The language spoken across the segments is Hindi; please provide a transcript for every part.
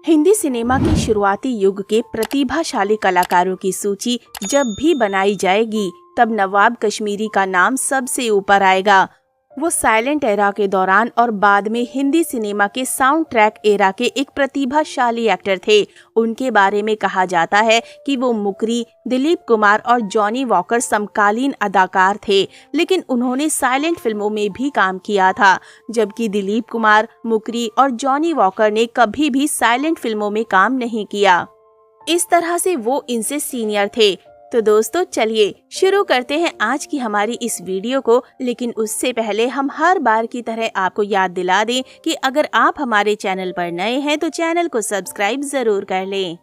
हिंदी सिनेमा के शुरुआती युग के प्रतिभाशाली कलाकारों की सूची जब भी बनाई जाएगी तब नवाब कश्मीरी का नाम सबसे ऊपर आएगा। वो साइलेंट एरा के दौरान और बाद में हिंदी सिनेमा के साउंड ट्रैक एरा के एक प्रतिभाशाली एक्टर थे। उनके बारे में कहा जाता है कि वो मुकरी, दिलीप कुमार और जॉनी वॉकर समकालीन अदाकार थे, लेकिन उन्होंने साइलेंट फिल्मों में भी काम किया था, जबकि दिलीप कुमार, मुकरी और जॉनी वॉकर ने कभी भी साइलेंट फिल्मों में काम नहीं किया। इस तरह से वो इनसे सीनियर थे। तो दोस्तों चलिए शुरू करते हैं आज की हमारी इस वीडियो को, लेकिन उससे पहले हम हर बार की तरह आपको याद दिला दें कि अगर आप हमारे चैनल पर नए हैं तो चैनल को सब्सक्राइब जरूर कर लें।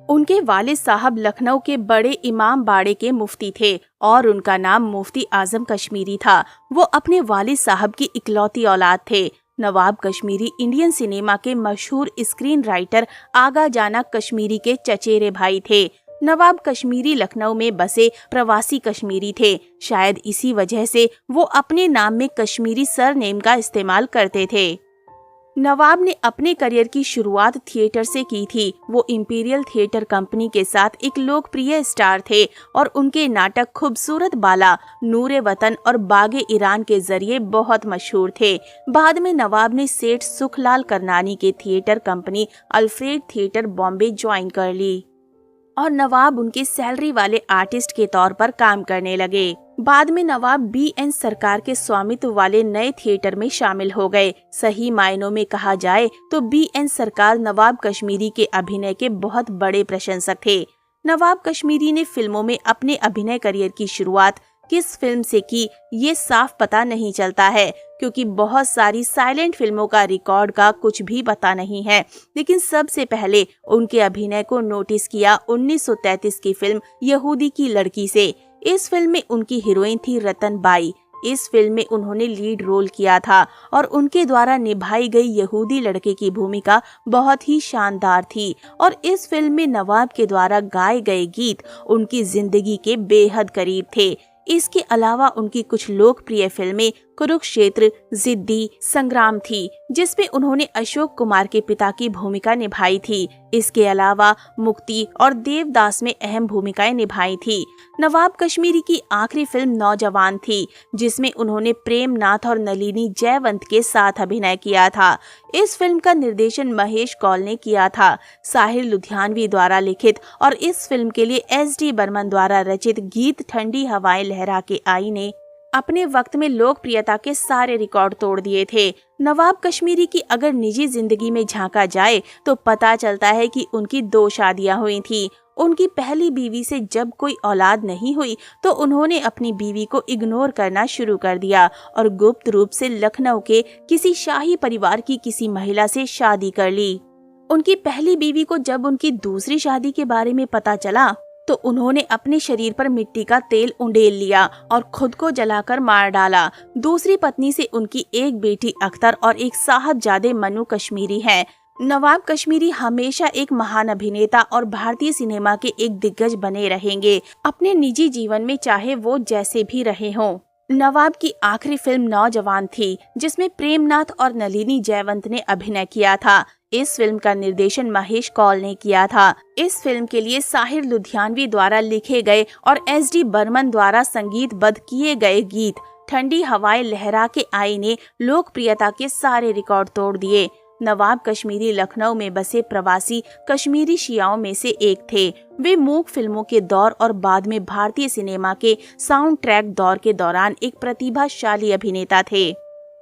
उनके वालिद साहब लखनऊ के बड़े इमाम बाड़े के मुफ्ती थे और उनका नाम मुफ्ती आजम कश्मीरी था। वो अपने वालिद साहब की इकलौती औलाद थे। नवाब कश्मीरी इंडियन सिनेमा के मशहूर स्क्रीन राइटर आगा जाना कश्मीरी के चचेरे भाई थे। नवाब कश्मीरी लखनऊ में बसे प्रवासी कश्मीरी थे। शायद इसी वजह से वो अपने नाम में कश्मीरी सरनेम का इस्तेमाल करते थे। नवाब ने अपने करियर की शुरुआत थिएटर से की थी। वो इंपीरियल थिएटर कंपनी के साथ एक लोकप्रिय स्टार थे और उनके नाटक खूबसूरत बाला, नूरे वतन और बागे ईरान के जरिए बहुत मशहूर थे। बाद में नवाब ने सेठ सुखलाल करनानी के theatre company Alfred theatre Bombay join कर ली और नवाब उनके सैलरी वाले आर्टिस्ट के तौर पर काम करने लगे। बाद में नवाब BN सरकार के स्वामित्व वाले नए थिएटर में शामिल हो गए। सही मायनों में कहा जाए तो BN सरकार नवाब कश्मीरी के अभिनय के बहुत बड़े प्रशंसक थे। नवाब कश्मीरी ने फिल्मों में अपने अभिनय करियर की शुरुआत किस फिल्म से की ये साफ पता नहीं चलता है, क्योंकि बहुत सारी साइलेंट फिल्मों का रिकॉर्ड का कुछ भी पता नहीं है। लेकिन सबसे पहले उनके अभिनय को नोटिस किया 1933 की फिल्म यहूदी की लड़की से। इस फिल्म में उनकी हीरोइन थी रतन बाई। इस फिल्म में उन्होंने लीड रोल किया था और उनके द्वारा निभाई गई यहूदी लड़के की भूमिका बहुत ही शानदार थी और इस फिल्म में नवाब के द्वारा गाए गए गीत उनकी जिंदगी के बेहद करीब थे। इसके अलावा उनकी कुछ लोकप्रिय फिल्में कुरुक्षेत्र, जिद्दी, संग्राम थी, जिसमें उन्होंने अशोक कुमार के पिता की भूमिका निभाई थी। इसके अलावा मुक्ति और देवदास में अहम भूमिकाएं निभाई थी। नवाब कश्मीरी की आखिरी फिल्म नौजवान थी, जिसमें उन्होंने प्रेम नाथ और नलिनी जयवंत के साथ अभिनय किया था। इस फिल्म का निर्देशन महेश कौल ने किया था। साहिर लुधियानवी द्वारा लिखित और इस फिल्म के लिए SD बर्मन द्वारा रचित गीत ठंडी हवाएं लहरा के आई ने अपने वक्त में लोकप्रियता के सारे रिकॉर्ड तोड़ दिए थे। नवाब कश्मीरी की अगर निजी जिंदगी में झांका जाए तो पता चलता है कि उनकी 2 शादियां हुई थी। उनकी पहली बीवी से जब कोई औलाद नहीं हुई तो उन्होंने अपनी बीवी को इग्नोर करना शुरू कर दिया और गुप्त रूप से लखनऊ के किसी शाही परिवार की किसी महिला से शादी कर ली। उनकी पहली बीवी को जब उनकी दूसरी शादी के बारे में पता चला तो उन्होंने अपने शरीर पर मिट्टी का तेल उंडेल लिया और खुद को जलाकर मार डाला। दूसरी पत्नी से उनकी एक बेटी अख्तर और एक साहबजादे मनु कश्मीरी हैं। नवाब कश्मीरी हमेशा एक महान अभिनेता और भारतीय सिनेमा के एक दिग्गज बने रहेंगे, अपने निजी जीवन में चाहे वो जैसे भी रहे हों। नवाब की आखिरी फिल्म नौजवान थी, जिसमें प्रेमनाथ और नलिनी जयवंत ने अभिनय किया था। इस फिल्म का निर्देशन महेश कौल ने किया था। इस फिल्म के लिए साहिर लुधियानवी द्वारा लिखे गए और SD बर्मन द्वारा संगीतबद्ध किए गए गीत ठंडी हवाएं लहरा के आई ने लोकप्रियता के सारे रिकॉर्ड तोड़ दिए। नवाब कश्मीरी लखनऊ में बसे प्रवासी कश्मीरी शियाओं में से एक थे। वे मूक फिल्मों के दौर और बाद में भारतीय सिनेमा के साउंड ट्रैक दौर के दौरान एक प्रतिभाशाली अभिनेता थे।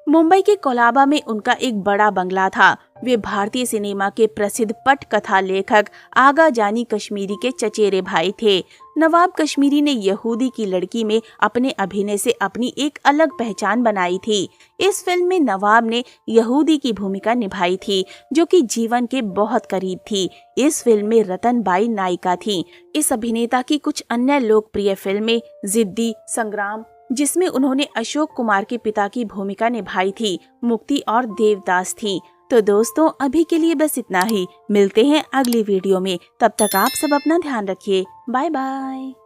मुंबई के कोलाबा में उनका एक बड़ा बंगला था। वे भारतीय सिनेमा के प्रसिद्ध पटकथा लेखक आगा जानी कश्मीरी के चचेरे भाई थे। नवाब कश्मीरी ने यहूदी की लड़की में अपने अभिनय से अपनी एक अलग पहचान बनाई थी। इस फिल्म में नवाब ने यहूदी की भूमिका निभाई थी, जो कि जीवन के बहुत करीब थी। इस फिल्म में रतन बाई नायिका थी। इस अभिनेता की कुछ अन्य लोकप्रिय फिल्में जिद्दी, संग्राम, जिसमें उन्होंने अशोक कुमार के पिता की भूमिका निभाई थी, मुक्ति और देवदास थी। तो दोस्तों अभी के लिए बस इतना ही। मिलते हैं अगली वीडियो में। तब तक आप सब अपना ध्यान रखिए। Bye bye.